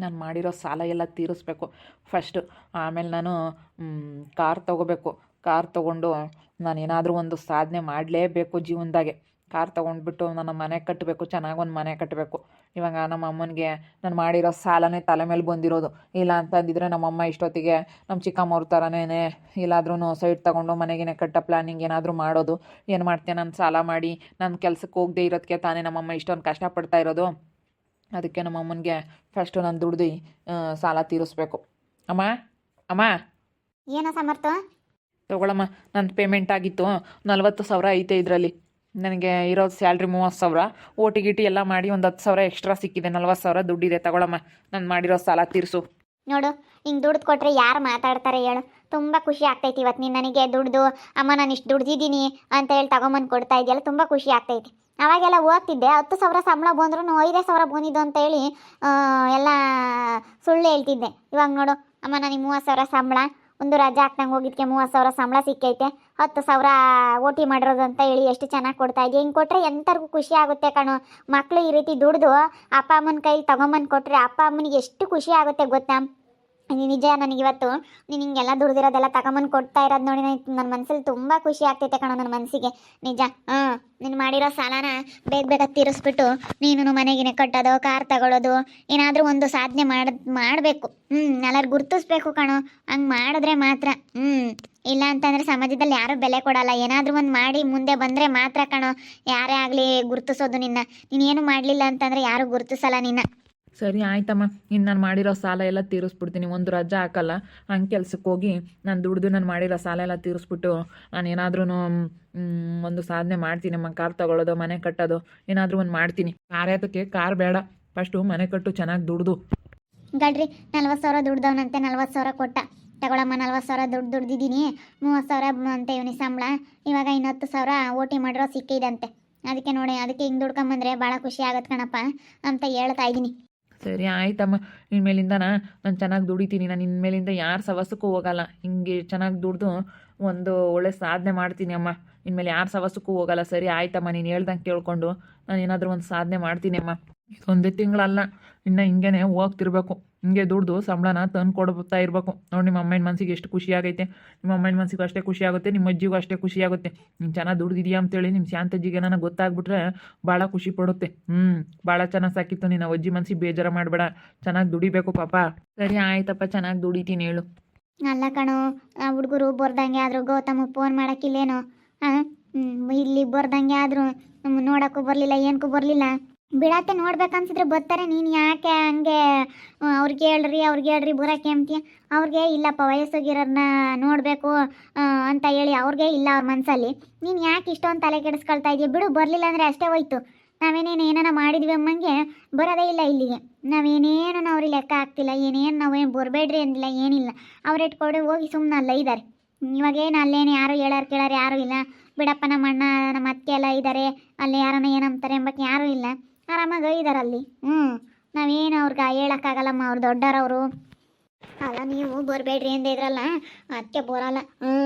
ನಾನು ಮಾಡಿರೋ ಸಾಲ ಎಲ್ಲ ತೀರಿಸ್ಬೇಕು ಫಸ್ಟು. ಆಮೇಲೆ ನಾನು ಕಾರ್ ತೊಗೋಬೇಕು. ಕಾರ್ ತೊಗೊಂಡು ನಾನು ಏನಾದರೂ ಒಂದು ಸಾಧನೆ ಮಾಡಲೇಬೇಕು ಜೀವನದಾಗೆ. ಕಾರ್ ತೊಗೊಂಡ್ಬಿಟ್ಟು ನನ್ನ ಮನೆ ಕಟ್ಟಬೇಕು, ಚೆನ್ನಾಗಿ ಒಂದು ಮನೆ ಕಟ್ಟಬೇಕು. ಇವಾಗ ನಮ್ಮ ಅಮ್ಮನಿಗೆ ನಾನು ಮಾಡಿರೋ ಸಾಲನೇ ತಲೆ ಮೇಲೆ ಬಂದಿರೋದು. ಇಲ್ಲ ಅಂತಂದಿದ್ರೆ ನಮ್ಮಮ್ಮ ಇಷ್ಟೊತ್ತಿಗೆ ನಮ್ಮ ಚಿಕ್ಕಮ್ಮವ್ರ ಥರನೇ ಎಲ್ಲಾದ್ರೂ ಸೈಟ್ ತೊಗೊಂಡು ಮನೆಗೇನೆ ಕಟ್ಟೋ ಪ್ಲ್ಯಾನಿಂಗ್ ಏನಾದರೂ ಮಾಡೋದು. ಏನು ಮಾಡ್ತೀಯ, ನಾನು ಸಾಲ ಮಾಡಿ ನನ್ನ ಕೆಲ್ಸಕ್ಕೆ ಹೋಗದೆ ಇರೋದಕ್ಕೆ ತಾನೇ ನಮ್ಮಮ್ಮ ಇಷ್ಟೊಂದು ಕಷ್ಟಪಡ್ತಾ ಇರೋದು. ಅದಕ್ಕೆ ನಮ್ಮ ಅಮ್ಮನಿಗೆ ಫಸ್ಟು ನಾನು ದುಡ್ದು ಸಾಲ ತೀರಿಸ್ಬೇಕು. ಅಮ್ಮ ಅಮ್ಮ ಏನೋ ಸಮರ್ಥ? ತಗೊಳಮ್ಮ, ನನ್ನ ಪೇಮೆಂಟ್ ಆಗಿತ್ತು 40,000 ಐತೆ ಇದರಲ್ಲಿ. ನನಗೆ ಇರೋದು ಸ್ಯಾಲ್ರಿ 30,000. ಓಟಿ ಗಿಟಿ ಎಲ್ಲ ಮಾಡಿ ಒಂದು 10,000 ಎಕ್ಸ್ಟ್ರಾ ಸಿಕ್ಕಿದೆ. 40,000 ದುಡ್ಡಿದೆ. ತಗೊಳಮ್ಮ, ನಾನು ಮಾಡಿರೋ ಸಾಲ ತೀರಿಸು. ನೋಡು, ಹಿಂಗೆ ದುಡ್ಡು ಕೊಟ್ಟರೆ ಯಾರು ಮಾತಾಡ್ತಾರೆ ಹೇಳು? ತುಂಬ ಖುಷಿ ಆಗ್ತೈತಿ ಇವತ್ತು ನೀನು ನನಗೆ ದುಡ್ದು ಅಮ್ಮ ನಾನು ಇಷ್ಟು ದುಡ್ದಿದ್ದೀನಿ ಅಂತ ಹೇಳಿ ತಗೊಂಬಂದು ಕೊಡ್ತಾ ಇದೆಯಲ್ಲ, ತುಂಬ ಖುಷಿ ಆಗ್ತೈತಿ. ಅವಾಗೆಲ್ಲ ಹೋಗ್ತಿದ್ದೆ 10,000 ಸಂಬಳ ಬಂದ್ರೂ 5,000 ಬಂದಿದ್ದು ಅಂತ ಹೇಳಿ ಎಲ್ಲ ಸುಳ್ಳು ಹೇಳ್ತಿದ್ದೆ. ಇವಾಗ ನೋಡು, ಅಮ್ಮ ನನಗೆ 30,000 ಸಂಬಳ, ಒಂದು ರಜೆ ಹಾಕ್ದಂಗೆ ಹೋಗಿದ್ದಕ್ಕೆ 30,000 ಸಂಬಳ ಸಿಕ್ಕೈತೆ, 10,000 ಓಟಿ ಮಾಡಿರೋದು ಅಂತ ಹೇಳಿ ಎಷ್ಟು ಚೆನ್ನಾಗಿ ಕೊಡ್ತಾ ಇದೆಯಾ. ಹಿಂಗೆ ಕೊಟ್ಟರೆ ಎಂಥರ್ಗೂ ಖುಷಿ ಆಗುತ್ತೆ ಕಣೋ. ಮಕ್ಕಳು ಈ ರೀತಿ ದುಡ್ದು ಅಪ್ಪ ಅಮ್ಮನ ಕೈಲಿ ತಗೊಂಬಂದು ಕೊಟ್ಟರೆ ಅಪ್ಪ ಅಮ್ಮನಿಗೆ ಎಷ್ಟು ಖುಷಿ ಆಗುತ್ತೆ ಗೊತ್ತಾ? ನಿಜ, ನನಗಿವತ್ತು ನೀನು ಹಿಂಗೆಲ್ಲ ದುಡ್ದಿರೋದೆಲ್ಲ ತಗೊಂಬಂದು ಕೊಡ್ತಾ ಇರೋದು ನೋಡಿ ನನ್ನ ಮನಸ್ಸಲ್ಲಿ ತುಂಬ ಖುಷಿ ಆಗ್ತೈತೆ ಕಣೋ, ನನ್ನ ಮನಸ್ಸಿಗೆ ನಿಜ. ನೀನು ಮಾಡಿರೋ ಸಾಲನ ಬೇಗ ಬೇಗ ತೀರಿಸ್ಬಿಟ್ಟು ನೀನು ಮನೆಗಿನೇ ಕಟ್ಟೋದು, ಕಾರ್ ತಗೊಳ್ಳೋದು, ಏನಾದರೂ ಒಂದು ಸಾಧನೆ ಮಾಡಬೇಕು. ಎಲ್ಲರೂ ಗುರ್ತಿಸ್ಬೇಕು ಕಣೋ. ಹಂಗೆ ಮಾಡಿದ್ರೆ ಮಾತ್ರ. ಇಲ್ಲ ಅಂತಂದರೆ ಸಮಾಜದಲ್ಲಿ ಯಾರೂ ಬೆಲೆ ಕೊಡಲ್ಲ. ಏನಾದರೂ ಒಂದು ಮಾಡಿ ಮುಂದೆ ಬಂದರೆ ಮಾತ್ರ ಕಣೋ ಯಾರೇ ಆಗಲಿ ಗುರ್ತಿಸೋದು ನಿನ್ನ. ನೀನೇನು ಮಾಡಲಿಲ್ಲ ಅಂತಂದರೆ ಯಾರೂ ಗುರ್ತಿಸಲ್ಲ ನಿನ್ನ. ಸರಿ ಆಯ್ತಮ್ಮ, ಇನ್ನು ನಾನು ಮಾಡಿರೋ ಸಾಲ ಎಲ್ಲ ತೀರಿಸ್ಬಿಡ್ತೀನಿ. ಒಂದು ರಜೆ ಹಾಕಲ್ಲ. ಹಂಗೆ ಕೆಲ್ಸಕ್ಕೆ ಹೋಗಿ ನಾನು ದುಡ್ದು ನಾನು ಮಾಡಿರೋ ಸಾಲ ಎಲ್ಲ ತೀರಿಸ್ಬಿಟ್ಟು ನಾನು ಏನಾದ್ರೂ ಒಂದು ಸಾಧನೆ ಮಾಡ್ತೀನಮ್ಮ. ಕಾರ್ ತಗೊಳ್ಳೋದು, ಮನೆ ಕಟ್ಟೋದು, ಏನಾದರೂ ಒಂದು ಮಾಡ್ತೀನಿ. ಕಾರ್ ಯಾತಕ್ಕೆ? ಕಾರ್ ಬೇಡ, ಫಸ್ಟು ಮನೆ ಕಟ್ಟು ಚೆನ್ನಾಗಿ ದುಡ್ದು. ಗಡ್ರಿ 40,000 ದುಡ್ದವನಂತೆ 40,000 ಕೊಟ್ಟ. ತಗೊಳಮ್ಮ, 40,000 ದುಡ್ದಿದ್ದೀನಿ, 30,000 ಅಂತ ಇವನಿಗೆ ಸಂಬಳ. ಇವಾಗ ಇನ್ನು 10,000 ಓಟಿ ಮಾಡಿರೋ ಸಿಕ್ಕಿದಂತೆ. ಅದಕ್ಕೆ ನೋಡಿ, ಅದಕ್ಕೆ ಹಿಂಗೆ ದುಡ್ಕೊಂಬಂದ್ರೆ ಭಾಳ ಖುಷಿ ಆಗತ್ತೆ ಕಣಪ್ಪ ಅಂತ ಹೇಳ್ತಾ ಇದ್ದೀನಿ. ಸರಿ ಆಯ್ತಮ್ಮ, ಇನ್ಮೇಲಿಂದ ನಾನು ಚೆನ್ನಾಗಿ ದುಡಿತೀನಿ. ನಾನು ಇನ್ಮೇಲಿಂದ ಯಾರ ಸವಸಕ್ಕೂ ಹೋಗಲ್ಲ. ಹಿಂಗೆ ಚೆನ್ನಾಗಿ ದುಡ್ದು ಒಂದು ಒಳ್ಳೆ ಸಾಧನೆ ಮಾಡ್ತೀನಿ ಅಮ್ಮ. ಇನ್ಮೇಲೆ ಯಾರ ಸವಸಕ್ಕೂ ಹೋಗಲ್ಲ. ಸರಿ ಆಯ್ತಮ್ಮ, ನೀನು ಹೇಳ್ದಂಗೆ ಕೇಳಿಕೊಂಡು ನಾನು ಏನಾದರೂ ಒಂದು ಸಾಧನೆ ಮಾಡ್ತೀನಿ ಅಮ್ಮ. ಇದೊಂದೇ ತಿಂಗಳಲ್ಲ, ಇನ್ನು ಹಿಂಗೇ ಹೋಗ್ತಿರ್ಬೇಕು. ಹಿಂಗೆ ದುಡ್ದು ಸಂಬಳನ ತಂದು ಕೊಡ್ತಾ ಇರಬೇಕು. ನೋಡಿ, ನಿಮ್ಮ ಅಮ್ಮನ ಮನಸ್ಸಿಗೆ ಎಷ್ಟು ಖುಷಿ ಆಗೈತೆ. ನಿಮ್ಮ ಅಮ್ಮನ ಮನಸ್ಸಿಗೂ ಅಷ್ಟೇ ಖುಷಿ ಆಗುತ್ತೆ, ನಿಮ್ಮ ಅಜ್ಜಿಗೂ ಅಷ್ಟೇ ಖುಷಿ ಆಗುತ್ತೆ. ನೀನು ಚೆನ್ನಾಗಿ ದುಡ್ದಿದೆಯಾ ಅಂತೇಳಿ ನಿಮ್ಮ ಶಾಂತಜ್ಜಿಗೆ ನನಗೆ ಗೊತ್ತಾಗ್ಬಿಟ್ರೆ ಭಾಳ ಖುಷಿ ಪಡುತ್ತೆ. ಭಾಳ ಚೆನ್ನಾಗಿ ಸಾಕಿತ್ತು. ನೀನು ಅಜ್ಜಿ ಮನಸ್ಸಿಗೆ ಬೇಜಾರು ಮಾಡಬೇಡ, ಚೆನ್ನಾಗಿ ದುಡಿಬೇಕು ಪಾಪ. ಸರಿ ಆಯ್ತಪ್ಪ, ಚೆನ್ನಾಗಿ ದುಡಿತೀನಿ ಹೇಳು. ಅಲ್ಲ ಕಣೋ, ಹುಡುಗರು ಬರ್ದಂಗೆ ಆದರೂ ಗೌತಮ್ ಫೋನ್ ಮಾಡೋಕ್ಕಿಲ್ಲೇನೋ? ಇಲ್ಲಿ ಬರ್ದಂಗೆ ಆದರೂ ನೋಡೋಕ್ಕೂ ಬರಲಿಲ್ಲ, ಏನಕ್ಕೂ ಬರಲಿಲ್ಲ. ಬಿಡತ್ತೆ, ನೋಡ್ಬೇಕನ್ಸಿದ್ರೆ ಬರ್ತಾರೆ. ನೀನು ಯಾಕೆ ಹಂಗೆ ಅವ್ರಿಗೆ ಹೇಳ್ರಿ ಬರೋಕ್ಕೆ ಅಂತೀಯ? ಅವ್ರಿಗೆ ಇಲ್ಲಪ್ಪ, ವಯಸ್ಸಾಗಿರೋರನ್ನ ನೋಡಬೇಕು ಅಂತ ಹೇಳಿ ಅವ್ರಿಗೆ ಇಲ್ಲ ಅವ್ರ ಮನಸ್ಸಲ್ಲಿ. ನೀನು ಯಾಕೆ ಇಷ್ಟೊಂದು ತಲೆ ಕೆಡಿಸ್ಕೊಳ್ತಾ ಇದೆಯಾ? ಬಿಡು, ಬರಲಿಲ್ಲ ಅಂದರೆ ಅಷ್ಟೇ ಹೋಯ್ತು. ನಾವೇನೇನು ಏನಾನ ಮಾಡಿದ್ವಿ ಅಮ್ಮಂಗೆ ಬರೋದೇ ಇಲ್ಲ ಇಲ್ಲಿಗೆ. ನಾವೇನೇನು ಅವ್ರಿಗೆ ಲೆಕ್ಕ ಆಗ್ತಿಲ್ಲ, ಏನೇನು ನಾವೇನು ಬರಬೇಡ್ರಿ ಅಂದಿಲ್ಲ, ಏನಿಲ್ಲ. ಅವ್ರು ಇಟ್ಕೊಂಡು ಹೋಗಿ ಸುಮ್ಮನೆ ಅಲ್ಲ ಇದ್ದಾರೆ. ಇವಾಗೇನು ಅಲ್ಲೇನು ಯಾರು ಹೇಳೋರು ಕೇಳೋರು ಯಾರೂ ಇಲ್ಲ. ಬಿಡಪ್ಪ, ನಮ್ಮ ಅಣ್ಣ ನಮ್ಮ ಅತ್ತೆ ಎಲ್ಲ ಇದ್ದಾರೆ, ಅಲ್ಲಿ ಯಾರನ್ನ ಏನಂತಾರೆ ಎಂಬಕ್ಕೆ ಯಾರೂ ಇಲ್ಲ. ಆರಾಮಾಗಿ ಇದ್ದಾರೆ ಅಲ್ಲಿ. ನಾವೇನು ಅವ್ರಿಗೆ ಹೇಳೋಕ್ಕಾಗಲ್ಲಮ್ಮ, ಅವ್ರು ದೊಡ್ಡರವರು. ಅಲ್ಲ, ನೀವು ಬರಬೇಡ್ರಿ ಅಂದೇ ಇದ್ರಲ್ಲ, ಅದಕ್ಕೆ ಬರೋಲ್ಲ.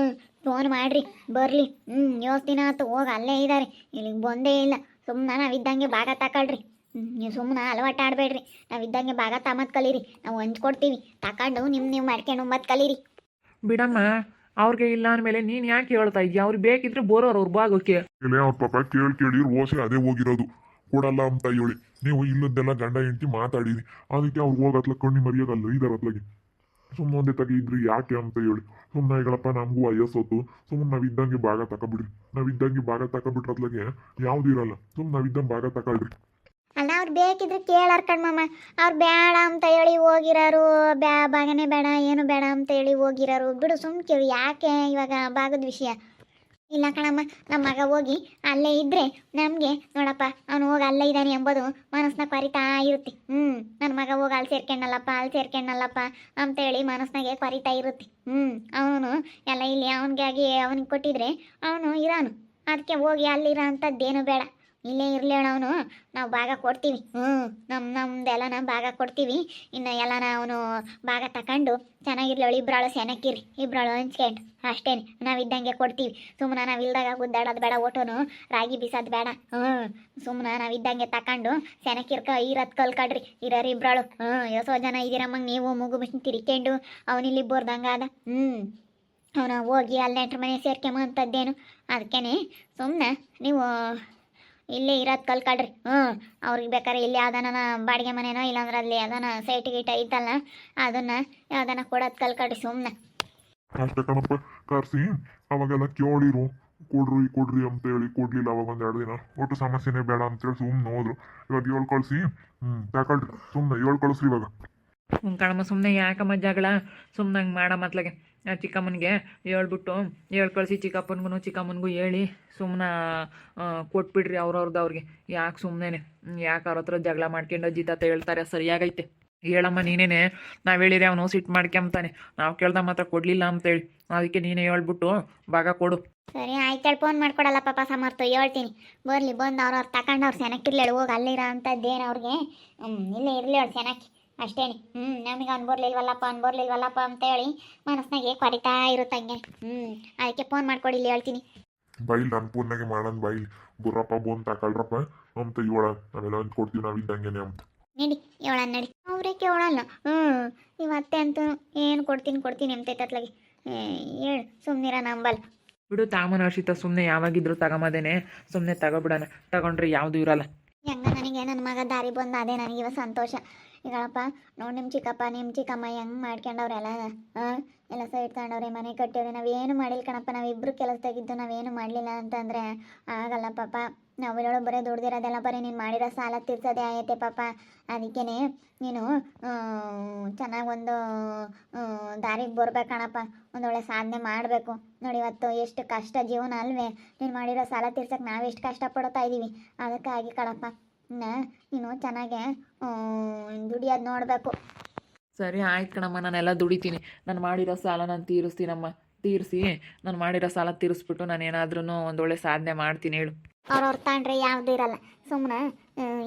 ಫೋನ್ ಮಾಡಿರಿ ಬರಲಿ. ಯೋಸ್ ದಿನ ಆಯ್ತು ಹೋಗಿ ಅಲ್ಲೇ ಇದ್ದಾರೆ, ಇಲ್ಲಿಗೆ ಬಂದೇ ಇಲ್ಲ. ಸುಮ್ಮನೆ ನಾವಿದ್ದಂಗೆ ಭಾಗ ತಗೊಳ್ರಿ. ನೀವು ಸುಮ್ಮನೆ ಅಲವಾಟು ಆಡಬೇಡ್ರಿ. ನಾವಿದ್ದಂಗೆ ಭಾಗ ತಮ್ಮತ್ತು ಕಲೀರಿ, ನಾವು ಹಂಚ್ಕೊಡ್ತೀವಿ. ತಗೊಂಡು ನೀವು ಮಾಡ್ಕೊಂಡು ಮತ್ತೆ ಕಲೀರಿ. ಬಿಡಮ್ಮ, ಅವ್ರಿಗೆ ಇಲ್ಲ ಅಂದಮೇಲೆ ನೀನು ಯಾಕೆ ಹೇಳ್ತಾ ಇದೆಯಾ? ಅವ್ರಿಗೆ ಬೇಕಿದ್ರೆ ಬರೋರು ಅವ್ರ ಭಾಗಕ್ಕೆ. ಅವ್ರ ಪಾಪ ಕೇಳಿ ಓಸೆ ಅದೇ ಹೋಗಿರೋದು, ಕೊಡಲ್ಲ ಅಂತ ಹೇಳಿ. ನೀವು ಇಲ್ಲದ್ದೆಲ್ಲ ಗಂಡ ಹೆಂಡತಿ ಮಾತಾಡಿರಿ, ಅದಕ್ಕೆ ಅವ್ರು ಹೋಗತ್ಲ ಕಣ್ಣಿ ಮರಿಯೋದಲ್ಲ ಇದರ ಹತ್ಲಾಗೆ. ಸುಮ್ಮನೆ ಒಂದೇ ತಗ ಇದ್ರಿ ಯಾಕೆ ಅಂತ ಹೇಳಿ ಸುಮ್ಮನೆ ಈಗಳಪ್ಪ, ನಮಗೂ ವಯಸ್ಸೊತ್ತು. ಸುಮ್ಮನೆ ನಾವಿದ್ದಂಗೆ ಭಾಗ ತಗೊಬಿಡ್ರಿ. ನಾವಿದ್ದಂಗೆ ಭಾಗ ತಗೊಬಿಟ್ರತ್ಲಾಗೆ ಯಾವ್ದು ಇರಲ್ಲ. ಸುಮ್ಮನೆ ನಾವಿದ್ದಂಗೆ ಭಾಗ ತಗೊಳ್ರಿ. ಅಲ್ಲ, ಅವ್ರು ಬೇಕಿದ್ರೆ ಕೇಳಾರ ಕಣ್ಮಮ್ಮ. ಅವ್ರು ಬೇಡ ಅಂತ ಹೇಳಿ ಹೋಗಿರೋರು, ಭಾಗನೇ ಬೇಡ, ಏನು ಬೇಡ ಅಂತ ಹೇಳಿ ಹೋಗಿರೋರು. ಬಿಡು, ಸುಮ್ಮನೆ ಕೇಳಿ, ಯಾಕೆ ಇವಾಗ ಭಾಗದ ವಿಷಯ ಇಲ್ಲ ಕಣಮ್ಮ. ನಮ್ಮ ಮಗ ಹೋಗಿ ಅಲ್ಲೇ ಇದ್ದರೆ ನಮಗೆ ನೋಡಪ್ಪ, ಅವನು ಹೋಗಿ ಅಲ್ಲೇ ಇದ್ದಾನೆ ಎಂಬುದು ಮನಸ್ಸಿನಾಗ ಕೊರಿತಾ ಇರುತ್ತೆ. ನನ್ನ ಮಗ ಹೋಗಿ ಅಲ್ಲಿ ಸೇರ್ಕೊಂಡಲ್ಲಪ್ಪ ಅಂತೇಳಿ ಮನಸ್ಸಿನಾಗೆ ಕೊರಿತಾ ಇರುತ್ತೆ. ಅವನು ಎಲ್ಲ ಇಲ್ಲಿ ಅವನಿಗಾಗಿ ಅವನಿಗೆ ಕೊಟ್ಟಿದ್ರೆ ಅವನು ಇರೋನು. ಅದಕ್ಕೆ ಹೋಗಿ ಅಲ್ಲಿರೋ ಅಂಥದ್ದೇನು ಬೇಡ. ಇಲ್ಲೇ ಇರಲಿ ಅವನು, ನಾವು ಭಾಗ ಕೊಡ್ತೀವಿ. ನಮ್ದೆಲ್ಲ ಭಾಗ ಕೊಡ್ತೀವಿ. ಇನ್ನು ಎಲ್ಲ ಅವನು ಭಾಗ ತಕೊಂಡು ಚೆನ್ನಾಗಿರ್ಲಿ. ಇಬ್ರಾಳು ಸೆನಕ್ಕಿರಿ, ಇಬ್ರಾಳು ಹಂಚ್ಕೊಂಡು ಅಷ್ಟೇನೆ. ನಾವಿದ್ದಂಗೆ ಕೊಡ್ತೀವಿ. ಸುಮ್ಮನೆ ನಾವು ಇಲ್ದಾಗ ಗುದ್ದಾಡೋದು ಬೇಡ, ಓಟೋನು ರಾಗಿ ಬೀಸೋದು ಬೇಡ. ಸುಮ್ಮನೆ ನಾವಿದ್ದಂಗೆ ತಕೊಂಡು ಸೆನಕ್ಕಿರ್ಕ ಇರೋದು ಕಲ್ಕಡ್ರಿ. ಇರೋರು ಇಬ್ರಾಳು. ಎಷ್ಟೋ ಜನ ಇದ್ದೀರಮ್ಮಂಗೆ ನೀವು ಮೂಗು ಬಿಟ್ಟು ತಿರ್ಕೊಂಡು ಅವನಿಲ್ಲಿ ಬೋರ್ದಂಗ ಅದ. ಅವನು ಹೋಗಿ ಅಲ್ಲಿ ನೆಂಟ್ರ ಮನೆ ಸೇರ್ಕೊಂಬಂಥದ್ದೇನು. ಅದಕ್ಕೇನೆ ಸುಮ್ಮನೆ ನೀವು ಇಲ್ಲೇ ಇರೋದು ಕಲ್ಕಡ್ರಿ. ಅವ್ರಿಗೆ ಬೇಕಾದ್ರೆ ಇಲ್ಲಿ ಯಾವ್ದಾನ ಬಾಡಿಗೆ ಮನೆನೋ ಇಲ್ಲಾಂದ್ರೆ ಅಲ್ಲಿ ಯಾವ್ದಾನ ಸೈಟ್ ಗೀಟ ಐತಲ್ಲ ಅದನ್ನು ಯಾವ್ದಾನ ಕೊಡೋದು ಕಲ್ಕಡ್ರಿ ಸುಮ್ಮನೆ. ಅಷ್ಟೇ ಕಣಪ್ಪ. ಕರ್ಸಿ ಅವಾಗೆಲ್ಲ ಕೇಳಿರು, ಕೊಡ್ರಿ ಅಂತ ಹೇಳಿ ಕೊಡ್ಲಿಲ್ಲ. ಅವಾಗ ಒಂದೆರಡು ದಿನ ಒಟ್ಟು ಸಮಸ್ಯೆನೇ ಬೇಡ ಅಂತೇಳಿ ಸುಮ್ಮನೆ ಹೋದ್ರು. ಇವಾಗ 7 ಕಳಿಸಿ ತಗೊಳ್ರಿ. ಸುಮ್ಮನೆ 7 ಕಳಿಸ್ರಿ ಇವಾಗ. ಕಣಮ್ಮ ಸುಮ್ಮನೆ ಯಾಕಮ್ಮ ಜಗಳ, ಸುಮ್ಮನೆ ಹಂಗೆ ಮಾಡ ಮತ್ಲಾಗೆ ಚಿಕ್ಕಮ್ಮನಿಗೆ ಹೇಳ್ಬಿಟ್ಟು 7 ಕಳಿಸಿ ಚಿಕ್ಕಮ್ಮನಿಗೂ ಹೇಳಿ ಸುಮ್ಮನೆ ಕೊಟ್ಬಿಡ್ರಿ ಅವ್ರಿಗೆ. ಯಾಕೆ ಸುಮ್ಮನೆ ಯಾಕೆ ಅವ್ರ ಹತ್ರ ಜಗಳ ಮಾಡ್ಕೊಂಡು ಅಜ್ಜಿತಾತ ಹೇಳ್ತಾರೆ. ಸರಿಯಾಗೈತೆ ಹೇಳಮ್ಮ ನೀನೇನೆ. ನಾವು ಹೇಳಿರಿ ಅವನು ಸಿಟ್ಟು ಮಾಡ್ಕೊಂತಾನೆ, ನಾವು ಕೇಳ್ದ ಮಾತ್ರ ಕೊಡಲಿಲ್ಲ ಅಂತೇಳಿ. ಅದಕ್ಕೆ ನೀನೇ ಹೇಳ್ಬಿಟ್ಟು ಭಾಗ ಕೊಡು. ಸರಿ ಆಯ್ತು, ಫೋನ್ ಮಾಡ್ಕೊಡಲ್ಲ ಪಾಪ ಸಮರ್ಥ, ಹೇಳ್ತೀನಿ. ಬರ್ಲಿ, ಬಂದು ಅವ್ರವ್ರು ತಗೊಂಡು ಅವ್ರು ಸೆನಕ್ಕಿರ್ಲೇಳು. ಹೋಗಿ ಅಲ್ಲಿರೋ ಅಂಥದ್ದೇನು ಅವ್ರಿಗೆ ಇಲ್ಲೇ ಇರಲಿ ಅವ್ರು ಸೆನಕ್ಕಿ ಅಷ್ಟೇನೆ. ನಮಗೆ ಅನ್ಬೋರ್ಲಿಲ್ವಲ್ಲಪ್ಪ ಅಂತೇಳಿ ಮನಸ್ಸಿನಾಗೆ ಕೊರಿತಾ ಇರುತ್ತಂಗೆ. ಅದಕ್ಕೆ ಫೋನ್ ಮಾಡ್ಕೊಡಿ, ಇಲ್ಲಿ ಹೇಳ್ತೀನಿ. ಬೈಲ್ ನನ್ನ ಫೋನ್ನಾಗೆ ಮಾಡೋಣ. ಬೈಲ್ ಗುರ್ರಪ್ಪ ಬೋನ್ ತಗೊಳ್ರಪ್ಪ ಅಂತ ಇವಳ ನಾವೆಲ್ಲ ಕೊಡ್ತೀವಿ ನಾವಿದ್ದಂಗೆನೆ ಅಂತ ನಡಿ ಇವಳ ನಡಿ. ಅವರೇ ಕೇಳಲ್ಲ. ಇವತ್ತೆ ಅಂತೂ ಏನು ಕೊಡ್ತೀನಿ ಅಂತೈತತ್ಲಾಗೆ. ಹೇಳು ಸುಮ್ಮನಿರ ನಂಬಲ್ ಬಿಡು ತಾಮನ ಹರ್ಷಿತ. ಸುಮ್ಮನೆ ಯಾವಾಗಿದ್ರು ತಗೊಂಬದೇನೆ, ಸುಮ್ಮನೆ ತಗೊಬಿಡೋಣ. ತಗೊಂಡ್ರೆ ಯಾವುದು ಇರಲ್ಲ. ಹೆಂಗ ನನಗೆ ನನ್ನ ಮಗ ದಾರಿ ಬಂದು ಅದೇ ನನಗಿವ ಸಂತೋಷ. ಈಗಳಪ್ಪ ನೋಡಿ, ನಿಮ್ಮ ಚಿಕ್ಕಪ್ಪ ನಿಮ್ಮ ಚಿಕ್ಕಮ್ಮ ಹೆಂಗೆ ಮಾಡ್ಕೊಂಡವ್ರೆಲ್ಲ. ಎಲ್ಲ ಸೈಡ್ ತಗೊಂಡವ್ರೆ, ಮನೆ ಕಟ್ಟಿವ್ರೆ. ನಾವೇನು ಮಾಡಿಲ್ಲ ಕಣಪ್ಪ. ನಾವಿಬ್ಬರು ಕೆಲಸದಾಗಿದ್ದು ನಾವೇನು ಮಾಡಲಿಲ್ಲ ಅಂತಂದರೆ ಆಗಲ್ಲ ಪಾಪ. ನಾವೆಲ್ಲೋ ಬರೀ ದುಡ್ದಿರೋದೆಲ್ಲ ಬರೀ ನೀನು ಮಾಡಿರೋ ಸಾಲ ತೀರ್ಸೋದೇ ಆಯತ್ತೆ ಪಾಪ. ಅದಕ್ಕೇ ನೀನು ಚೆನ್ನಾಗಿ ಒಂದು ದಾರಿಗೆ ಬರ್ಬೇಕಣಪ್ಪ. ಒಂದೊಳ್ಳೆ ಸಾಧನೆ ಮಾಡಬೇಕು. ನೋಡಿ ಇವತ್ತು ಎಷ್ಟು ಕಷ್ಟ ಜೀವನ ಅಲ್ವೇ. ನೀನು ಮಾಡಿರೋ ಸಾಲ ತೀರ್ಸಕ್ಕೆ ನಾವು ಎಷ್ಟು ಕಷ್ಟಪಡ್ತಾ ಇದ್ದೀವಿ. ಅದಕ್ಕಾಗಿ ಕಣಪ್ಪ ನೀನು ಚೆನ್ನಾಗೆ ದುಡಿಯೋದು ನೋಡಬೇಕು. ಸರಿ ಆಯ್ತು ಕಣಮ್ಮ, ನಾನೆಲ್ಲ ದುಡಿತೀನಿ. ನಾನು ಮಾಡಿರೋ ಸಾಲ ನಾನು ತೀರಿಸ್ತೀನಮ್ಮ. ನಾನು ಮಾಡಿರೋ ಸಾಲ ತೀರಿಸ್ಬಿಟ್ಟು ನಾನು ಏನಾದ್ರೂ ಒಂದೊಳ್ಳೆ ಸಾಧನೆ ಮಾಡ್ತೀನಿ. ಹೇಳು. ಅವ್ರವ್ರು ತಗೊಂಡ್ರೆ ಯಾವುದೂ ಇರಲ್ಲ. ಸುಮ್ಮನೆ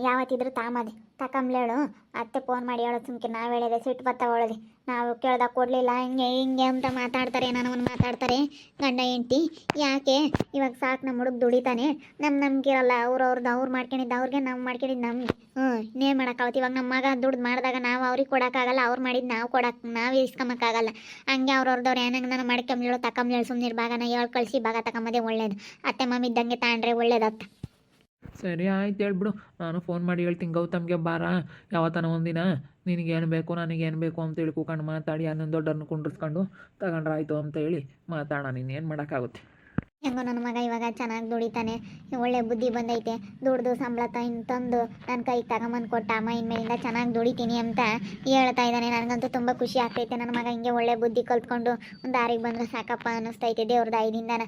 ಯಾವತ್ತಿದ್ರು ತಾಮದೆ ತಕೊಂಬ್ಲೇಳು. ಅತ್ತೆ ಫೋನ್ ಮಾಡಿ ಹೇಳೋದು ಸುಮ್ಕೆ. ನಾವು ಹೇಳಿದೆ ಸಿಟ್ಟು ಬತ್ತಾವಳದೆ. ನಾವು ಕೇಳ್ದಾಗ ಕೊಡಲಿಲ್ಲ, ಹಿಂಗೆ ಅಂತ ಮಾತಾಡ್ತಾರೆ. ನನವನ್ನು ಮಾತಾಡ್ತಾರೆ ಗಂಡ ಹೆಂಡ್ತಿ. ಯಾಕೆ ಇವಾಗ ಸಾಕು, ನಮ್ಮ ಹುಡುಗ ದುಡಿತಾನೆ. ನಮ್ಗಿರಲ್ಲ. ಅವ್ರು ಮಾಡ್ಕೊಂಡಿದ್ದು ಅವ್ರಿಗೆ, ನಾವು ಮಾಡ್ಕೊಂಡಿದ್ದು ನಮ್ಗೆ. ಇನ್ನೇನು ಮಾಡೋಕ್ಕಾಗತ್ತೆ. ಇವಾಗ ನಮ್ಮ ಮಗ ದುಡ್ಡು ಮಾಡಿದಾಗ ನಾವು ಅವ್ರಿಗೆ ಕೊಡೋಕ್ಕಾಗಲ್ಲ. ಅವ್ರು ಮಾಡಿದ್ದು ನಾವು ಇಸ್ಕೊಂಬಕ್ಕಾಗಲ್ಲ. ಹಂಗೆ ಅವ್ರವ್ರದವ್ರು ಏನಂಗೆ ನಾನು ಮಾಡ್ಕೊಂಬ್ಲೇಳು ತಕೊಂಬ್ಲೇಳು. ಸುಮ್ಮನೆ ಭಾಗನ 7 ಕಳಿಸಿ ಭಾಗ ತಗೊಂಬೋದೇ ಒಳ್ಳೇದು. ಅತ್ತೆ ಮಮ್ಮಿ ಇದ್ದಂಗೆ ತಗೊಂಡ್ರೆ ಒಳ್ಳೇದತ್ತ. ಸರಿ ಆಯ್ತು ಹೇಳ್ಬಿಡು. ನಾನು ಫೋನ್ ಮಾಡಿ ಹೇಳ್ತೀನಿ ಗೌತಮ್ಗೆ, ಬಾರ ಯಾವತ್ತನ ಒಂದಿನ ನಿನಗೇನು ಬೇಕು ನನಗೇನು ಬೇಕು ಅಂತೇಳಿ ಕೂಕೊಂಡು ಮಾತಾಡಿ ಅನ್ನೊಂದು ದೊಡ್ಡನ್ನು ಕುಂಡ್ರಿಸ್ಕೊಂಡು ತಗೊಂಡ್ರಾಯ್ತು ಅಂತ ಹೇಳಿ ಮಾತಾಡೋಣ. ನೀನೇನು ಮಾಡೋಕ್ಕಾಗುತ್ತೆ. ಹೆಂಗೋ ನನ್ನ ಮಗ ಇವಾಗ ಚೆನ್ನಾಗಿ ದುಡಿತಾನೆ. ಒಳ್ಳೆ ಬುದ್ಧಿ ಬಂದೈತೆ. ದುಡ್ದು ಸಂಬಳ ತಂದು ನನ್ನ ಕೈಗೆ ತಗೊಂಬಂದು ಕೊಟ್ಟ. ಅಮ್ಮ ಇನ್ಮೇಲಿಂದ ಚೆನ್ನಾಗಿ ದುಡಿತೀನಿ ಅಂತ ಹೇಳ್ತಾ ಇದ್ದಾನೆ. ನನಗಂತೂ ತುಂಬ ಖುಷಿ ಆಗ್ತೈತೆ. ನನ್ನ ಮಗ ಹಿಂಗೆ ಒಳ್ಳೆ ಬುದ್ಧಿ ಕಲ್ತ್ಕೊಂಡು ಒಂದು ದಾರಿಗೆ ಬಂದರೆ ಸಾಕಪ್ಪ ಅನ್ನಿಸ್ತೈತೆ. ದೇವ್ರದ್ದು ಐದಿಂದನ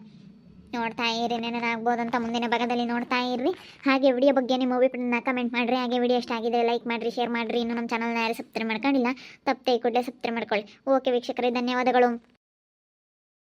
ನೋಡ್ತಾ ಇರಿ, ಏನೇನಾಗ್ಬೋದು ಅಂತ ಮುಂದಿನ ಭಾಗದಲ್ಲಿ ನೋಡ್ತಾ ಇರ್ರಿ. ಹಾಗೆ ವಿಡಿಯೋ ಬಗ್ಗೆ ನಿಮ್ಮ ಒಪಿನಿಯನ್ನ ಕಮೆಂಟ್ ಮಾಡಿರಿ. ಹಾಗೆ ವಿಡಿಯೋ ಇಷ್ಟ ಆಗಿದೆ ಲೈಕ್ ಮಾಡಿರಿ, ಶೇರ್ ಮಾಡಿರಿ. ಇನ್ನು ನಮ್ಮ ಚಾನಲ್ನ ಯಾರು ಸಬ್ಸ್ಕ್ರೈಬ್ ಮಾಡ್ಕೊಂಡಿಲ್ಲ ತಪ್ಪದೆ ಕೂಡಲೇ ಸಬ್ಸ್ಕ್ರೈಬ್ ಮಾಡ್ಕೊಳ್ಳಿ. ಓಕೆ ವೀಕ್ಷಕರೇ, ಧನ್ಯವಾದಗಳು.